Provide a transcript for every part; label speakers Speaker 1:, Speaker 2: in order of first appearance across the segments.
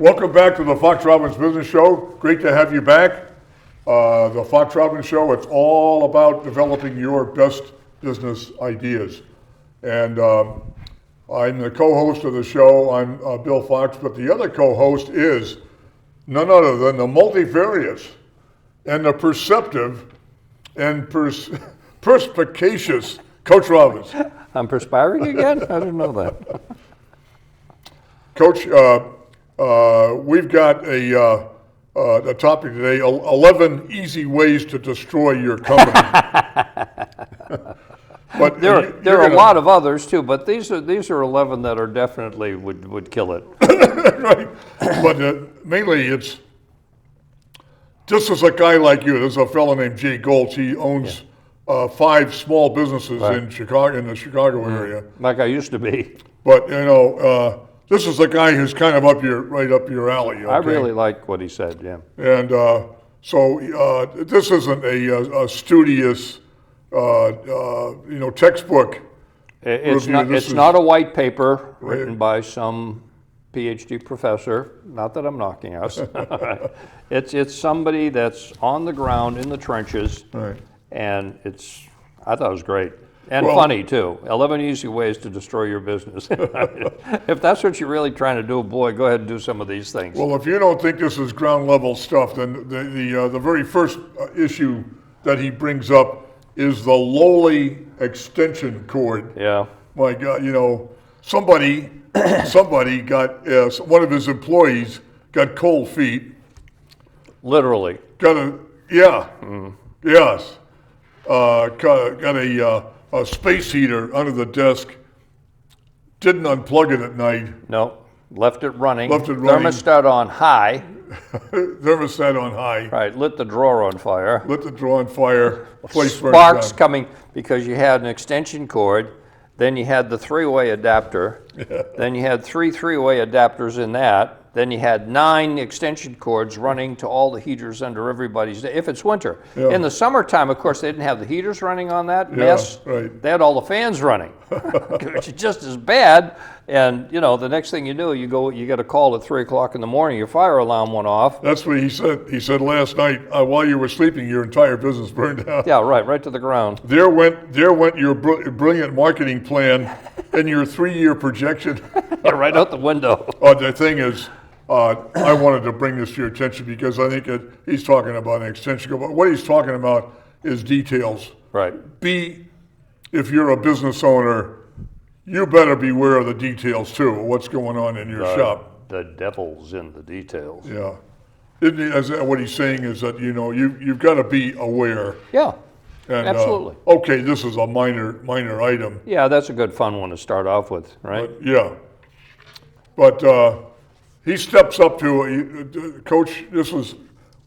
Speaker 1: Welcome back to the Fox Robbins Business Show. Great to have you back. The Fox Robbins Show, it's all about developing your best business ideas. And I'm the co-host of the show. I'm Bill Fox, but the other co-host is none other than the multifarious and the perceptive and perspicacious Coach Robbins.
Speaker 2: I'm perspiring again? I didn't know that.
Speaker 1: Coach, we've got a topic today, 11 easy ways to destroy your company. But
Speaker 2: there are a lot of others too, but these are 11 that are definitely would kill it.
Speaker 1: Right. But mainly it's, just as a guy like you, there's a fellow named Jay Goltz. He owns 5 small businesses in Chicago, in the Chicago area.
Speaker 2: Like I used to be.
Speaker 1: But this is a guy who's kind of right up your alley. Okay?
Speaker 2: I really like what he said. Yeah.
Speaker 1: And so this isn't a studious, textbook.
Speaker 2: It's not a white paper written by some PhD professor. Not that I'm knocking us. It's somebody that's on the ground in the trenches,
Speaker 1: right.
Speaker 2: And I thought it was great. And funny too. 11 easy ways to destroy your business. If that's what you're really trying to do, boy, go ahead and do some of these things.
Speaker 1: Well, if you don't think this is ground level stuff, then the very first issue that he brings up is the lowly extension cord.
Speaker 2: Yeah.
Speaker 1: My God, somebody got one of his employees got cold feet.
Speaker 2: Literally.
Speaker 1: Yes. Got a space heater under the desk. Didn't unplug it at night.
Speaker 2: No, left it running. Thermostat on high.
Speaker 1: Thermostat on high.
Speaker 2: Right, lit the drawer on fire.
Speaker 1: Place
Speaker 2: Sparks coming because you had an extension cord. Then you had the 3-way adapter.
Speaker 1: Yeah.
Speaker 2: Then you had 3 3-way adapters in that. Then you had 9 extension cords running to all the heaters under everybody's, if it's winter.
Speaker 1: Yeah.
Speaker 2: In the summertime, of course, they didn't have the heaters running on that mess.
Speaker 1: Right.
Speaker 2: They had all the fans running, which is just as bad. And, the next thing you do, you get a call at 3 o'clock in the morning, your fire alarm went off.
Speaker 1: That's what he said. He said last night, while you were sleeping, your entire business burned down.
Speaker 2: Yeah, right to the ground.
Speaker 1: There went your brilliant marketing plan and your 3-year projection.
Speaker 2: Right out the window.
Speaker 1: The thing is, I wanted to bring this to your attention because I think he's talking about an extension cord, but what he's talking about is details.
Speaker 2: Right.
Speaker 1: If you're a business owner, you better beware of the details too, of what's going on in your shop.
Speaker 2: The devil's in the details.
Speaker 1: Yeah. What he's saying is that, you've got to be aware.
Speaker 2: Yeah,
Speaker 1: and,
Speaker 2: absolutely.
Speaker 1: Okay, this is a minor item.
Speaker 2: Yeah, that's a good fun one to start off with, right?
Speaker 1: But he steps up to, Coach,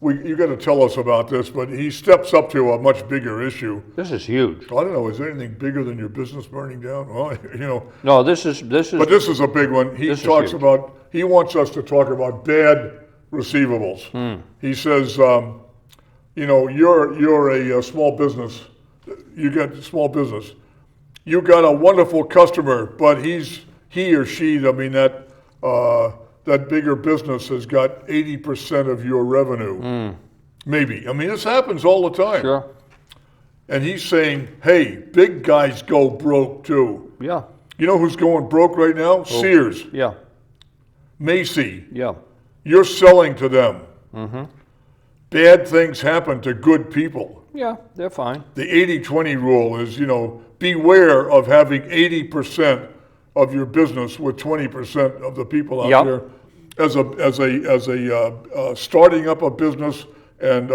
Speaker 1: you got to tell us about this, but he steps up to a much bigger issue.
Speaker 2: This is huge.
Speaker 1: I don't know, is there anything bigger than your business burning down? Well,
Speaker 2: No, this is.
Speaker 1: But this is a big one. He wants us to talk about bad receivables. He says, you're a small business. You got a small business. You got a wonderful customer, but he or she, that bigger business has got 80% of your revenue. Maybe. This happens all the time.
Speaker 2: Sure.
Speaker 1: And he's saying, hey, big guys go broke too.
Speaker 2: Yeah.
Speaker 1: You know who's going broke right now? Sears.
Speaker 2: Yeah.
Speaker 1: Macy.
Speaker 2: Yeah.
Speaker 1: You're selling to them. Mm-hmm. Bad things happen to good people.
Speaker 2: Yeah, they're fine.
Speaker 1: The 80-20 rule is, beware of having 80% of your business with 20% of the people out there. As a starting up a business and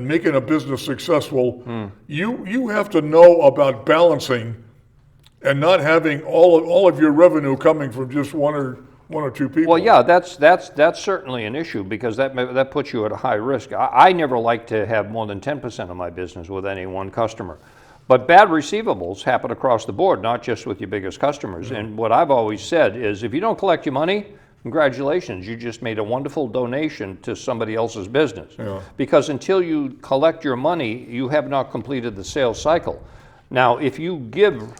Speaker 1: making a business successful, you have to know about balancing and not having all of your revenue coming from just one or two people.
Speaker 2: Well, yeah, that's certainly an issue because that puts you at a high risk. I never like to have more than 10% of my business with any one customer. But bad receivables happen across the board, not just with your biggest customers. Mm-hmm. And what I've always said is if you don't collect your money, congratulations, you just made a wonderful donation to somebody else's business.
Speaker 1: Yeah.
Speaker 2: Because until you collect your money, you have not completed the sales cycle. Now, if you give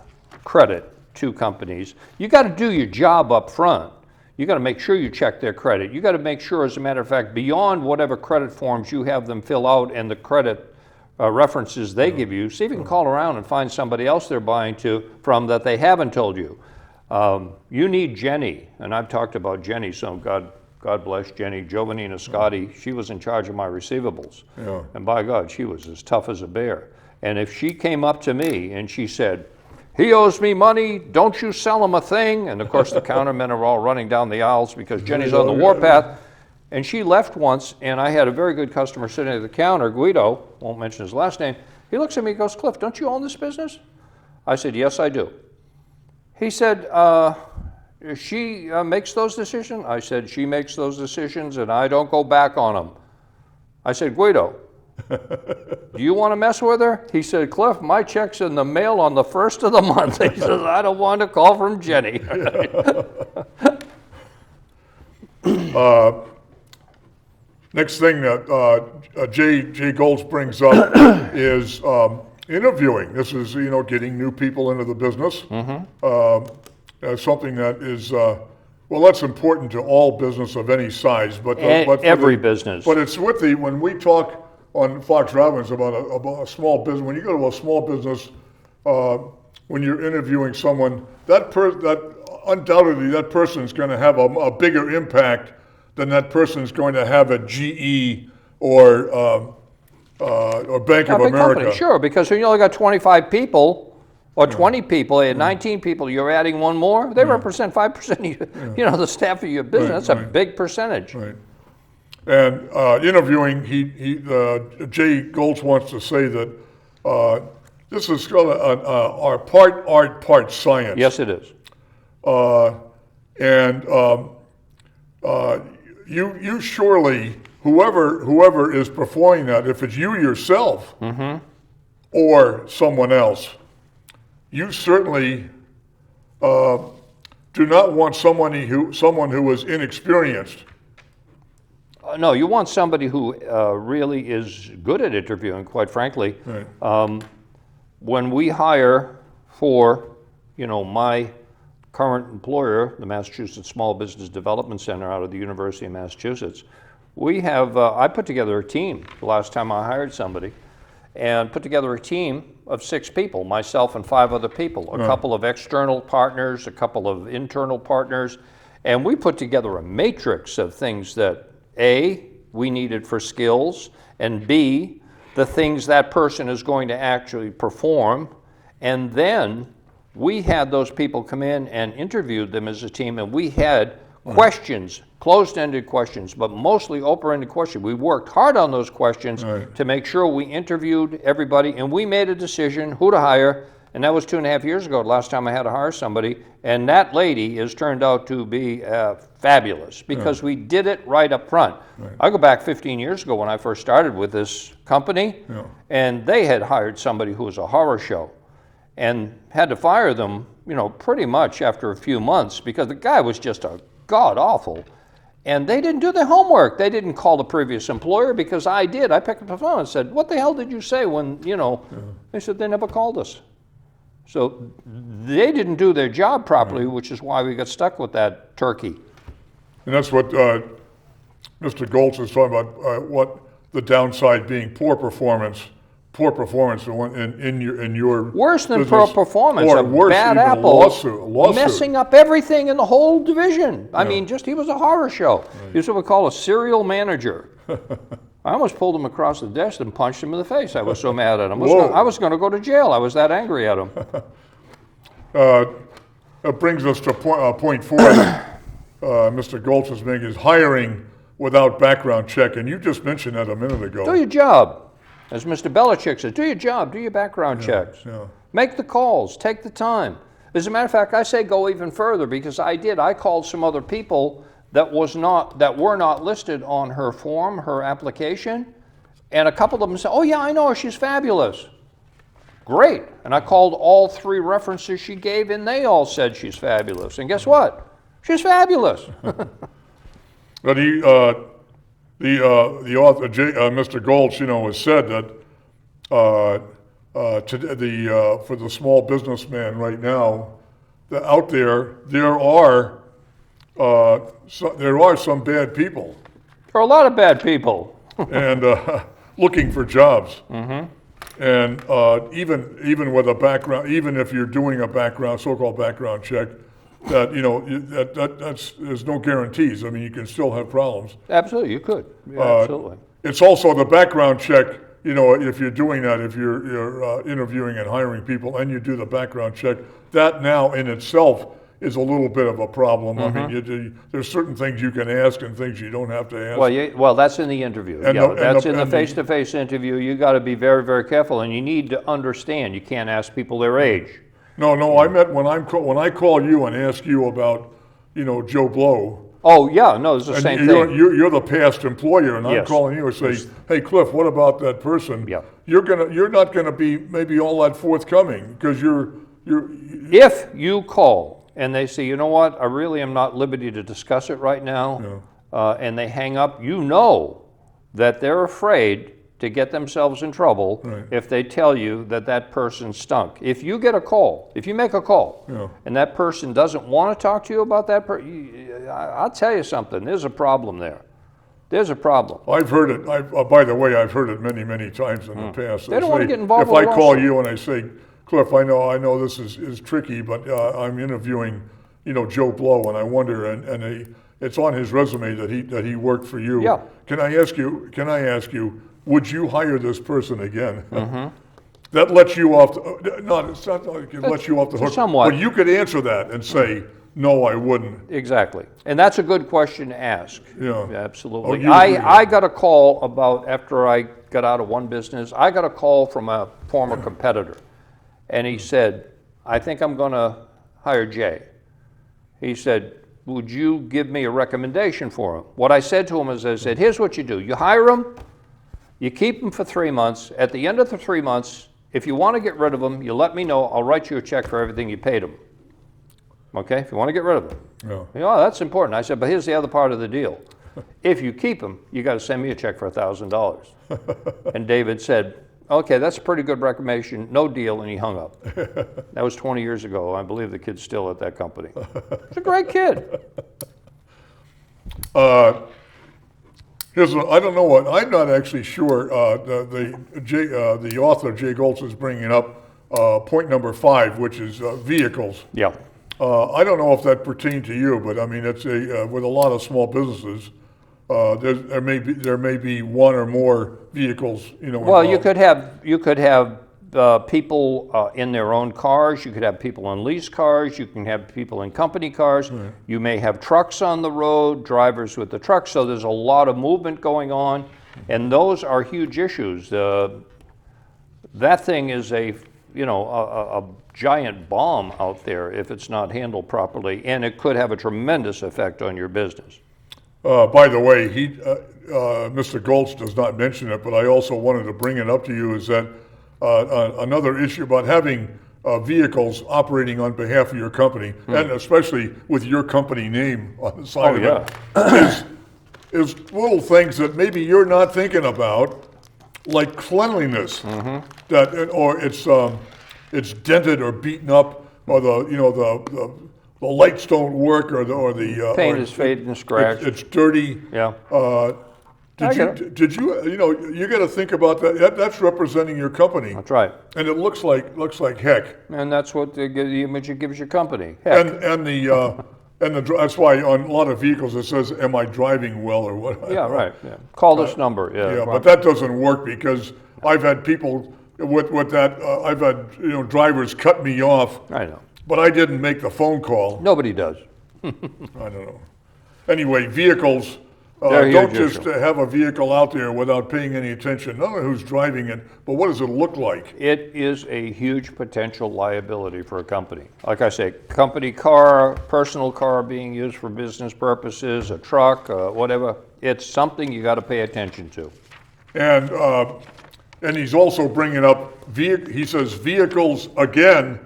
Speaker 2: credit to companies, you got to do your job up front. You got to make sure you check their credit. You got to make sure, as a matter of fact, beyond whatever credit forms you have them fill out and the credit references they give you, see if you can call around and find somebody else they're buying from that they haven't told you. You need Jenny, and I've talked about Jenny, so God bless Jenny, Giovanina Scotti. She was in charge of my receivables.
Speaker 1: Yeah.
Speaker 2: And by God, she was as tough as a bear. And if she came up to me and she said, "He owes me money, don't you sell him a thing." And of course the countermen are all running down the aisles because Jenny's on the warpath. And she left once, and I had a very good customer sitting at the counter, Guido, won't mention his last name. He looks at me and goes, "Cliff, don't you own this business?" I said, "Yes, I do." He said, "She makes those decisions?" I said, "She makes those decisions, and I don't go back on them." I said, "Guido, do you want to mess with her?" He said, "Cliff, my check's in the mail on the 1st of the month." He says, "I don't want a call from Jenny."
Speaker 1: Next thing that Jay Goltz brings up is interviewing. This is, getting new people into the business. Something that is, that's important to all business of any size. But
Speaker 2: every business.
Speaker 1: But it's when we talk on Fox Robbins about a small business, when you go to a small business, when you're interviewing someone, undoubtedly that person is going to have a bigger impact than that person is going to have at GE or Bank of America.
Speaker 2: Company, sure, because when you only got 25 people or 20 people, 19 people, you're adding one more, they represent 5% of the staff of your business. That's a big percentage.
Speaker 1: Right. And interviewing, Jay Goltz wants to say that this is part art, part science.
Speaker 2: Yes, it is.
Speaker 1: You surely, whoever is performing that, if it's you yourself or someone else, you certainly do not want someone who is inexperienced.
Speaker 2: No, you want somebody who really is good at interviewing, quite frankly.
Speaker 1: Right.
Speaker 2: When we hire for, my current employer, the Massachusetts Small Business Development Center out of the University of Massachusetts, we have, I put together a team the last time I hired somebody, and put together a team of 6 people, myself and 5 other people, a couple of external partners, a couple of internal partners, and we put together a matrix of things that A, we needed for skills, and B, the things that person is going to actually perform, and then we had those people come in and interviewed them as a team, and we had questions, closed-ended questions, but mostly open-ended questions. We worked hard on those questions to make sure we interviewed everybody, and we made a decision who to hire, and that was 2.5 years ago, the last time I had to hire somebody, and that lady has turned out to be fabulous because we did it right up front. I go back 15 years ago when I first started with this company, and they had hired somebody who was a horror show, and had to fire them, pretty much after a few months because the guy was just a god-awful. And they didn't do their homework. They didn't call the previous employer because I did. I picked up the phone and said, "What the hell did you say when, They said, "They never called us." So they didn't do their job properly, which is why we got stuck with that turkey.
Speaker 1: And that's what Mr. Goltz is talking about, what the downside being poor performance in your
Speaker 2: worse than
Speaker 1: business,
Speaker 2: poor performance,
Speaker 1: or
Speaker 2: a
Speaker 1: worse,
Speaker 2: bad
Speaker 1: even
Speaker 2: apple,
Speaker 1: lawsuit.
Speaker 2: messing up everything in the whole division. I mean, he was a horror show. He was what we call a serial manager. I almost pulled him across the desk and punched him in the face. I was so mad at him. I was going to go to jail. I was that angry at him.
Speaker 1: That brings us to point 4 that Mr. Goltz is making, is hiring without background check. And you just mentioned that a minute ago.
Speaker 2: Do your job. As Mr. Belichick says, do your job, do your background checks.
Speaker 1: Yeah.
Speaker 2: Make the calls, take the time. As a matter of fact, I say go even further because I called some other people that were not listed on her form, her application, and a couple of them said, "Oh yeah, I know her, she's fabulous." Great. And I called all 3 references she gave, and they all said she's fabulous. And guess what? She's fabulous.
Speaker 1: But the author, Mr. Goltz, has said that for the small businessman right now, that out there are there are some bad people.
Speaker 2: There are a lot of bad people.
Speaker 1: And looking for jobs. Mm-hmm. And even with a background, even if you're doing a so-called background check, that there's no guarantees. I mean, you can still have problems.
Speaker 2: Absolutely, you could. Yeah, absolutely.
Speaker 1: It's also the background check. If you're doing that, if you're interviewing and hiring people, and you do the background check, that now in itself is a little bit of a problem.
Speaker 2: Mm-hmm.
Speaker 1: I mean, there's certain things you can ask and things you don't have to ask.
Speaker 2: Well, that's in the interview. In the face-to-face interview. You got to be very, very careful, and you need to understand. You can't ask people their age.
Speaker 1: No. I meant when I call you and ask you about, Joe Blow.
Speaker 2: Oh yeah, no, it's the same thing.
Speaker 1: You're the past employer, and I'm
Speaker 2: Yes.
Speaker 1: calling you and say, "Hey, Cliff, what about that person?"
Speaker 2: Yeah.
Speaker 1: You're not gonna be maybe all that forthcoming because you're.
Speaker 2: If you call and they say, you know what, I really am not at liberty to discuss it right now, and they hang up, that they're afraid to get themselves in trouble if they tell you that person stunk. If you get a call, if you make a call, and that person doesn't want to talk to you about that person, I'll tell you something, there's a problem there. There's a problem.
Speaker 1: I've heard it, by the way, I've heard it many, many times in the past.
Speaker 2: They don't want to get involved
Speaker 1: If
Speaker 2: with a
Speaker 1: I call
Speaker 2: lawsuit.
Speaker 1: you and I say, Cliff, I know this is tricky, but I'm interviewing, Joe Blow, and I wonder, and it's on his resume that he worked for you.
Speaker 2: Yeah.
Speaker 1: Can I ask you, would you hire this person again?
Speaker 2: Mm-hmm.
Speaker 1: That lets you off. It's not like it lets you off the hook.
Speaker 2: Somewhat.
Speaker 1: But you could answer that and say, no, I wouldn't.
Speaker 2: Exactly. And that's a good question to ask.
Speaker 1: Yeah.
Speaker 2: Absolutely.
Speaker 1: Oh,
Speaker 2: I got a call after I got out of one business, I got a call from a former competitor. And he said, I think I'm going to hire Jay. He said, would you give me a recommendation for him? What I said to him is, I said, here's what you do. You hire him, you keep him for 3 months. At the end of the 3 months, if you want to get rid of him, you let me know. I'll write you a check for everything you paid him. Okay, if you want to get rid of him.
Speaker 1: Yeah.
Speaker 2: That's important. I said, but here's the other part of the deal. If you keep him, you got to send me a check for $1,000. And David said, okay, that's a pretty good recommendation, no deal, and he hung up. That was 20 years ago. I believe the kid's still at that company. He's a great kid.
Speaker 1: I don't know what, I'm not actually sure, the author, Jay Goltz, is bringing up point number 5, which is vehicles.
Speaker 2: Yeah.
Speaker 1: I don't know if that pertained to you, but I mean, it's with a lot of small businesses, there may be one or more vehicles,
Speaker 2: Well,
Speaker 1: involved.
Speaker 2: you could have people in their own cars. You could have people in lease cars. You can have people in company cars. Right. You may have trucks on the road, drivers with the trucks. So there's a lot of movement going on, and those are huge issues. That thing is a giant bomb out there if it's not handled properly, and it could have a tremendous effect on your business.
Speaker 1: By the way, Mr. Goltz does not mention it, but I also wanted to bring it up to you, is that another issue about having vehicles operating on behalf of your company, and especially with your company name on the side of it, is little things that maybe you're not thinking about, like cleanliness, or it's dented or beaten up, or the lights don't work, or the
Speaker 2: paint is faded and scratched.
Speaker 1: It's dirty.
Speaker 2: Yeah.
Speaker 1: Did you got to think about that? That's representing your company.
Speaker 2: That's right.
Speaker 1: And it looks like heck.
Speaker 2: And that's what the image it gives your company. Heck.
Speaker 1: And that's why on a lot of vehicles it says, "Am I driving well?" or what?
Speaker 2: Yeah, right. Yeah. Call this number. Yeah.
Speaker 1: Yeah, but that doesn't work because I've had people with that. I've had drivers cut me off.
Speaker 2: I know.
Speaker 1: But I didn't make the phone call.
Speaker 2: Nobody does.
Speaker 1: I don't know. Anyway, vehicles.
Speaker 2: They're
Speaker 1: Don't
Speaker 2: huge
Speaker 1: just
Speaker 2: issue.
Speaker 1: Have a vehicle out there without paying any attention. Not only who's driving it, but what does it look like?
Speaker 2: It is a huge potential liability for a company. Like I say, company car, personal car being used for business purposes, a truck, whatever. It's something you got to pay attention to.
Speaker 1: And he's also bringing up, he says vehicles again,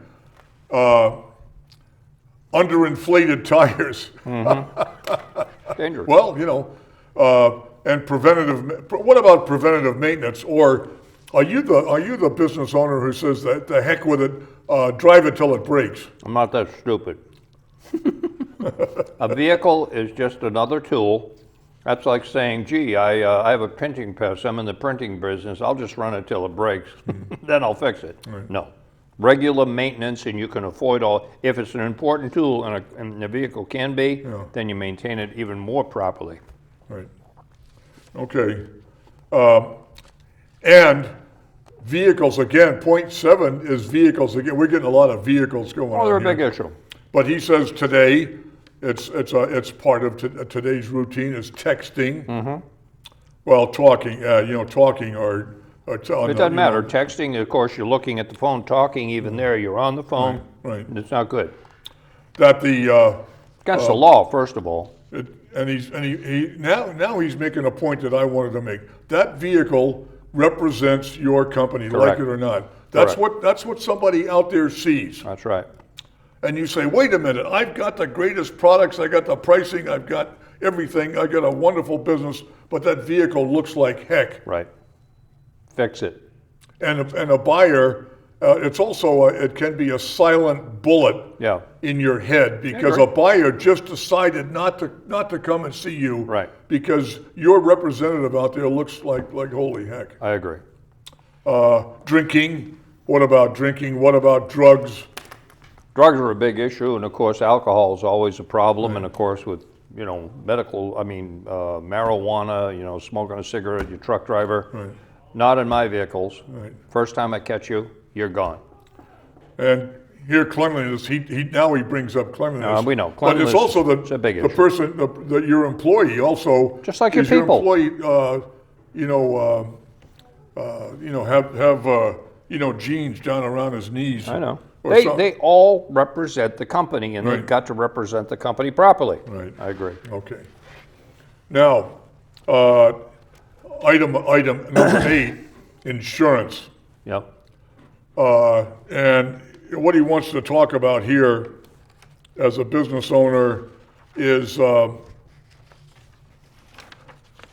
Speaker 1: underinflated tires.
Speaker 2: Dangerous.
Speaker 1: Well, and preventative. What about preventative maintenance? Or are you the business owner who says that the heck with it, drive it till it breaks?
Speaker 2: I'm not that stupid. A vehicle is just another tool. That's like saying, gee, I have a printing press, I'm in the printing business, I'll just run it till it breaks, then I'll fix it.
Speaker 1: Right.
Speaker 2: No. Regular maintenance, and you can avoid all, if it's an important tool and the vehicle can be, then you maintain it even more properly.
Speaker 1: Right. Okay. And vehicles, again, point 7 is vehicles. Again, we're getting a lot of vehicles going on.
Speaker 2: Oh, they're a
Speaker 1: here.
Speaker 2: big issue.
Speaker 1: But he says today, it's part of today's routine is texting.
Speaker 2: Mm-hmm.
Speaker 1: Well, talking, talking or
Speaker 2: It doesn't matter. Texting, of course, you're looking at the phone, talking, even there, you're on the phone.
Speaker 1: Right.
Speaker 2: And it's not good.
Speaker 1: That the
Speaker 2: Against the law, first of all.
Speaker 1: Now he's making a point that I wanted to make. That vehicle represents your company,
Speaker 2: Correct.
Speaker 1: like it or not. That's
Speaker 2: Correct.
Speaker 1: what somebody out there sees.
Speaker 2: That's right.
Speaker 1: And you say, wait a minute, I've got the greatest products, I got the pricing, I've got everything, I got a wonderful business, but that vehicle looks like heck.
Speaker 2: Right. Fix it.
Speaker 1: And a buyer, it's also it can be a silent bullet in your head because a buyer just decided not to come and see you,
Speaker 2: right,
Speaker 1: because your representative out there looks like holy heck.
Speaker 2: I agree.
Speaker 1: Drinking. What about drinking? What about drugs?
Speaker 2: Drugs are a big issue, and of course, alcohol is always a problem. And of course, with marijuana, smoking a cigarette, your truck driver.
Speaker 1: Right.
Speaker 2: Not in my vehicles.
Speaker 1: Right.
Speaker 2: First time I catch you, you're gone.
Speaker 1: And here, cleanliness. He now brings up cleanliness.
Speaker 2: We know
Speaker 1: but
Speaker 2: cleanliness.
Speaker 1: it's also
Speaker 2: it's a big issue.
Speaker 1: the person, your employee also.
Speaker 2: Just like your
Speaker 1: is your
Speaker 2: people.
Speaker 1: employee, have jeans down around his knees.
Speaker 2: I know.
Speaker 1: Or
Speaker 2: They all represent the company, and they've got to represent the company properly.
Speaker 1: Right.
Speaker 2: I agree.
Speaker 1: Okay. Now, item number 8, insurance.
Speaker 2: Yep.
Speaker 1: And what he wants to talk about here as a business owner is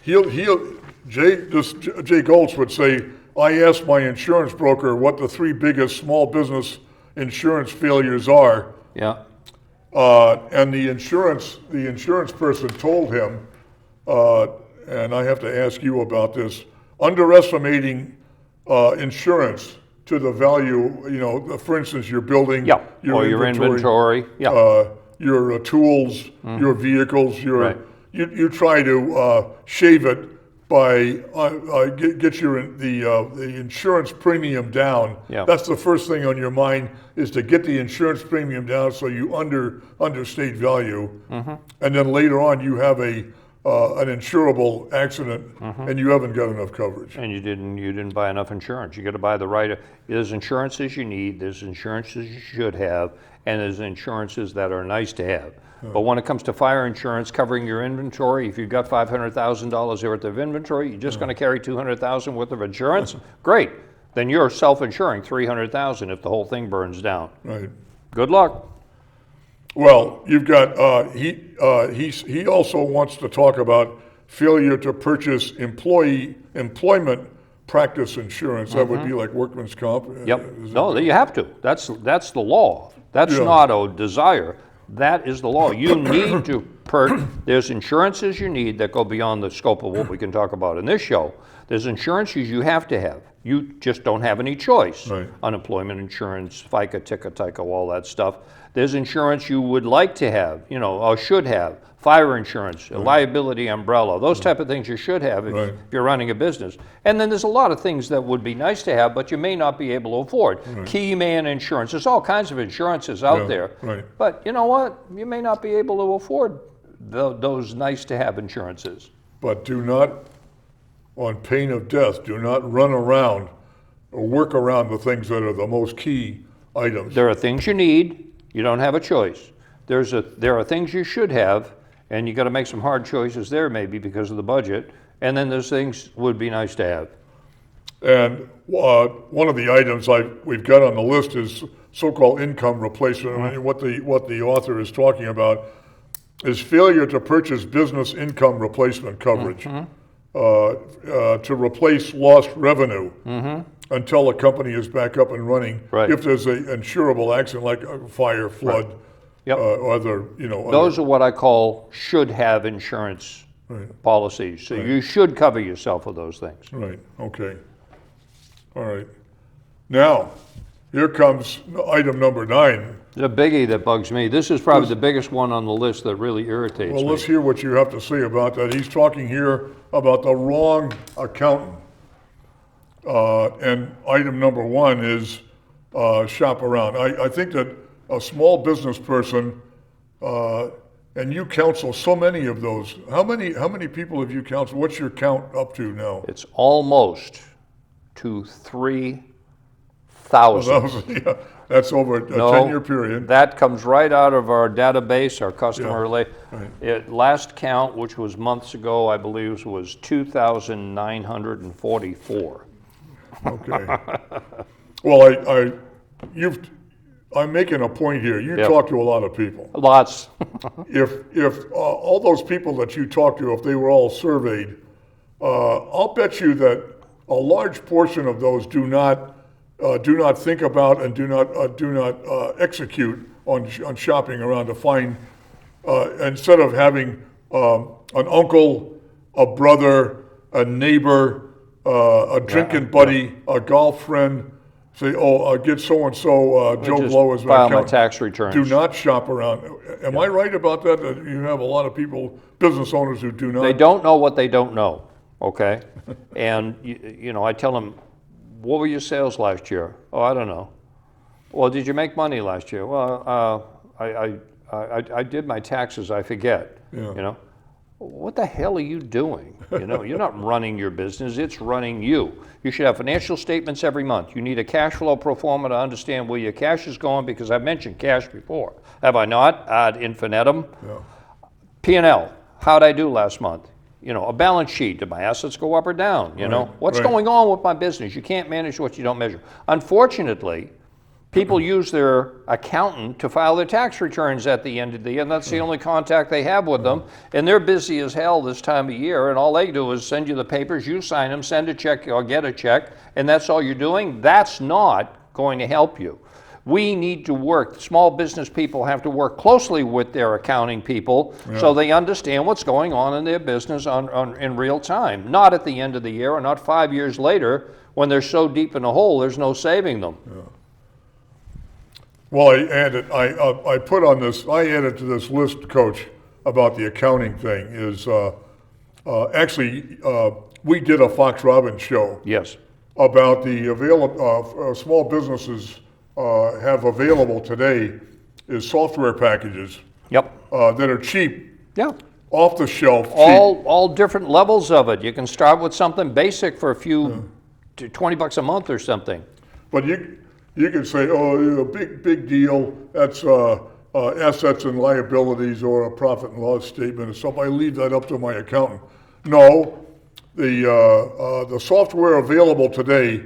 Speaker 1: Jay Goltz would say, I asked my insurance broker what the 3 biggest small business insurance failures are.
Speaker 2: Yeah.
Speaker 1: And the insurance person told him, and I have to ask you about this, underestimating insurance to the value, for instance, your building,
Speaker 2: your inventory,
Speaker 1: your tools, your vehicles, you try to shave it by get the insurance premium down.
Speaker 2: Yeah.
Speaker 1: That's the first thing on your mind, is to get the insurance premium down so you understate value, and then later on you have an insurable accident, and you haven't got enough coverage.
Speaker 2: And you didn't buy enough insurance. You got to buy the right. There's insurances you need. There's insurances you should have, and there's insurances that are nice to have. But when it comes to fire insurance covering your inventory, if you've got $500,000 worth of inventory, you're just going to carry $200,000 worth of insurance. Great. Then you're self-insuring $300,000 if the whole thing burns down.
Speaker 1: Right.
Speaker 2: Good luck.
Speaker 1: Well, you've got he also wants to talk about failure to purchase employment practice insurance. That would be like workman's comp.
Speaker 2: Yep. No, you have to. That's the law. That's not a desire. That is the law. You need to there's insurances you need that go beyond the scope of what we can talk about in this show. There's insurances you have to have. You just don't have any choice.
Speaker 1: Right.
Speaker 2: Unemployment insurance, FICA, TICA, TICA, all that stuff. There's insurance you would like to have, or should have. Fire insurance, a liability umbrella, those type of things you should have if you're running a business. And then there's a lot of things that would be nice to have, but you may not be able to afford. Key man insurance, there's all kinds of insurances out there.
Speaker 1: Right.
Speaker 2: But you know what? You may not be able to afford those nice to have insurances.
Speaker 1: But do not, on pain of death, do not run around or work around the things that are the most key items.
Speaker 2: There are things you need. You don't have a choice. There are things you should have, and you got to make some hard choices there maybe because of the budget. And then there's things would be nice to have.
Speaker 1: And one of the items we've got on the list is so-called income replacement. And what the author is talking about is failure to purchase business income replacement coverage to replace lost revenue until a company is back up and running.
Speaker 2: Right.
Speaker 1: If there's an insurable accident like a fire, flood,
Speaker 2: Yep.
Speaker 1: Other,
Speaker 2: Those are what I call should have insurance policies. So you should cover yourself with those things.
Speaker 1: Right, okay. All right. Now, here comes item number 9.
Speaker 2: The biggie that bugs me. This is probably the biggest one on the list that really irritates me.
Speaker 1: Well, let's hear what you have to say about that. He's talking here about the wrong accountant. And item number 1 is shop around. I think that a small business person, and you counsel so many of those. How many people have you counseled? What's your count up to now?
Speaker 2: It's almost to 3,000.
Speaker 1: Yeah, that's over a 10-year period.
Speaker 2: That comes right out of our database, our customer relay.
Speaker 1: Right.
Speaker 2: Last count, which was months ago, I believe, was 2,944.
Speaker 1: Okay. Well, I'm making a point here. You talk to a lot of people.
Speaker 2: Lots.
Speaker 1: If all those people that you talk to, if they were all surveyed, I'll bet you that a large portion of those do not think about and do not execute on shopping around to find, instead of having an uncle, a brother, a neighbor, a drinking buddy, a golf friend, say, get so-and-so, Joe Blow as my
Speaker 2: file my
Speaker 1: accountant.
Speaker 2: tax returns.
Speaker 1: Do not shop around. Am I right about that? That you have a lot of people, business owners, who do not?
Speaker 2: They don't know what they don't know, okay? And, I tell them, what were your sales last year? Oh, I don't know. Well, did you make money last year? Well, I did my taxes, I forget, What the hell are you doing? You're not running your business, it's running you. You should have financial statements every month. You need a cash flow pro forma to understand where your cash is going, because I mentioned cash before. Have I not? Ad infinitum.
Speaker 1: Yeah.
Speaker 2: P&L, how'd I do last month? A balance sheet, did my assets go up or down? What's going on with my business? You can't manage what you don't measure. Unfortunately, people use their accountant to file their tax returns at the end of the year, and that's the only contact they have with them. And they're busy as hell this time of year, and all they do is send you the papers, you sign them, send a check or get a check, and that's all you're doing. That's not going to help you. We need to work, small business people have to work closely with their accounting people so they understand what's going on in their business in real time, not at the end of the year or not 5 years later when they're so deep in a hole there's no saving them.
Speaker 1: Yeah. Well, I added to this list, Coach, about the accounting thing is we did a Fox Robbins show.
Speaker 2: Yes.
Speaker 1: About the available small businesses have available today is software packages.
Speaker 2: Yep.
Speaker 1: That are cheap.
Speaker 2: Yeah.
Speaker 1: Off the shelf.
Speaker 2: All different levels of it. You can start with something basic for a few, $20 a month or something.
Speaker 1: But you can say, big deal. That's assets and liabilities or a profit and loss statement or something. I leave that up to my accountant. No, the software available today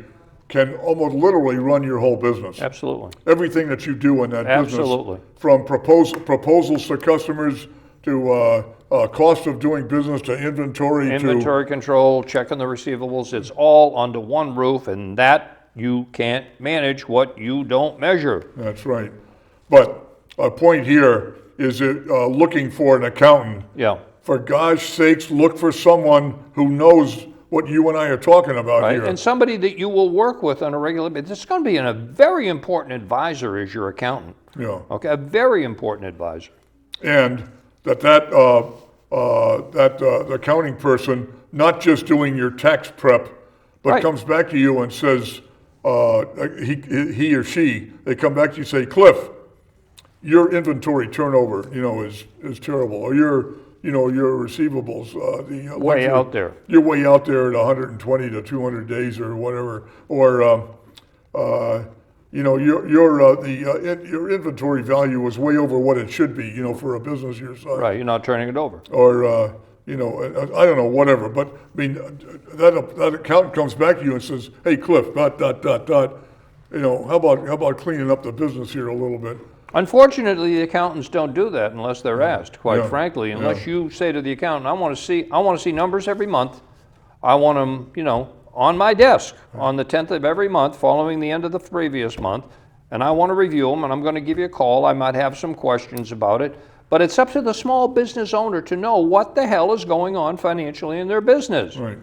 Speaker 1: can almost literally run your whole business.
Speaker 2: Absolutely.
Speaker 1: Everything that you do in that
Speaker 2: Absolutely.
Speaker 1: business, from proposals to customers to cost of doing business to inventory
Speaker 2: control, checking the receivables, it's all under one roof, and that you can't manage what you don't measure.
Speaker 1: That's right. But a point here is looking for an accountant.
Speaker 2: Yeah.
Speaker 1: For gosh sakes, look for someone who knows what you and I are talking about here.
Speaker 2: And somebody that you will work with on a regular basis. This is going to be a very important advisor as your accountant.
Speaker 1: Yeah.
Speaker 2: Okay, a very important advisor.
Speaker 1: And that accounting person, not just doing your tax prep, but comes back to you and says, he or she, they come back to you and say, Cliff, your inventory turnover, is terrible, or your receivables,
Speaker 2: way out there.
Speaker 1: You're way out there at 120 to 200 days or whatever, or your inventory value is way over what it should be, for a business your size.
Speaker 2: Right, you're not turning it over.
Speaker 1: Or I don't know, whatever. But I mean, that accountant comes back to you and says, "Hey, Cliff, ... How about cleaning up the business here a little bit?"
Speaker 2: Unfortunately, the accountants don't do that unless they're asked, quite frankly, unless you say to the accountant, I want to see numbers every month. I want them, on my desk on the 10th of every month following the end of the previous month. and I want to review them, and I'm going to give you a call. I might have some questions about it, but it's up to the small business owner to know what the hell is going on financially in their business.
Speaker 1: Right.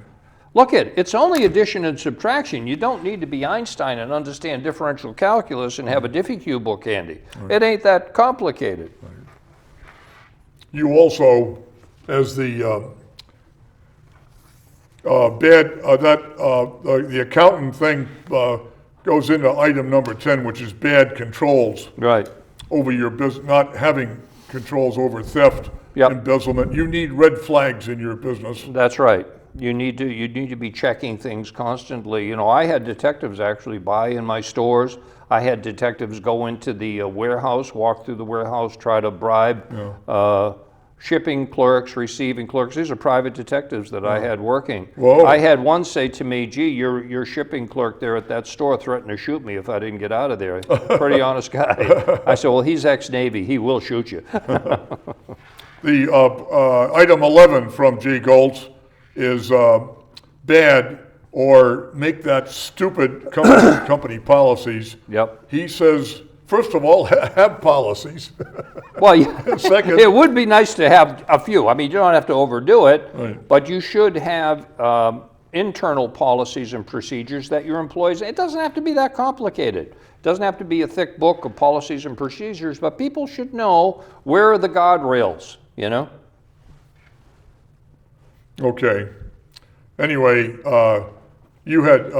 Speaker 2: Look it's only addition and subtraction. You don't need to be Einstein and understand differential calculus and have a Diffie-Q book handy. Right. It ain't that complicated. Right.
Speaker 1: You also, as the the accountant thing goes into item number 10, which is bad controls.
Speaker 2: Right.
Speaker 1: Over your business, not having controls over theft,
Speaker 2: yep.
Speaker 1: embezzlement. You need red flags in your business.
Speaker 2: That's right. You need to be checking things constantly. You know, I had detectives actually buy in my stores. I had detectives go into the warehouse, walk through the warehouse, try to bribe shipping clerks, receiving clerks. These are private detectives that I had working.
Speaker 1: Whoa.
Speaker 2: I had one say to me, gee, your shipping clerk there at that store threatened to shoot me if I didn't get out of there. Pretty honest guy. I said, well, he's ex-Navy. He will shoot you.
Speaker 1: The item 11 from Jay Goltz is bad or make that stupid company policies.
Speaker 2: Yep.
Speaker 1: He says, first of all, have policies.
Speaker 2: Well, yeah.
Speaker 1: Second,
Speaker 2: it would be nice to have a few. I mean, you don't have to overdo it,
Speaker 1: right.
Speaker 2: But you should have internal policies and procedures that your employees, it doesn't have to be that complicated. It doesn't have to be a thick book of policies and procedures, but people should know where are the guardrails, you know?
Speaker 1: Okay. Anyway, you had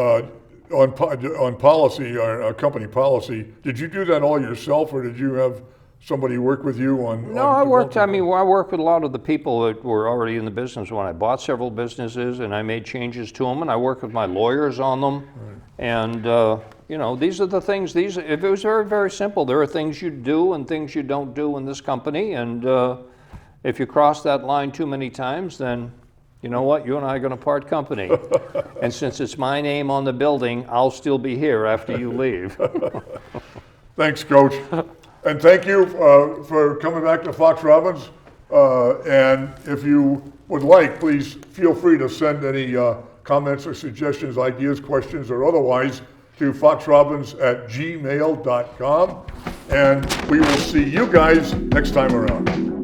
Speaker 1: on policy, or company policy, did you do that all yourself, or did you have somebody work with you on?
Speaker 2: No, I worked with a lot of the people that were already in the business when I bought several businesses, and I made changes to them, and I worked with my lawyers on them. Right. And you know, these are the things. If it was very, very simple, there are things you do and things you don't do in this company, and if you cross that line too many times, then you know what? You and I are going to part company. And since it's my name on the building, I'll still be here after you leave.
Speaker 1: Thanks, Coach. And thank you for coming back to Fox Robbins. And if you would like, please feel free to send any comments or suggestions, ideas, questions, or otherwise to foxrobbins@gmail.com. And we will see you guys next time around.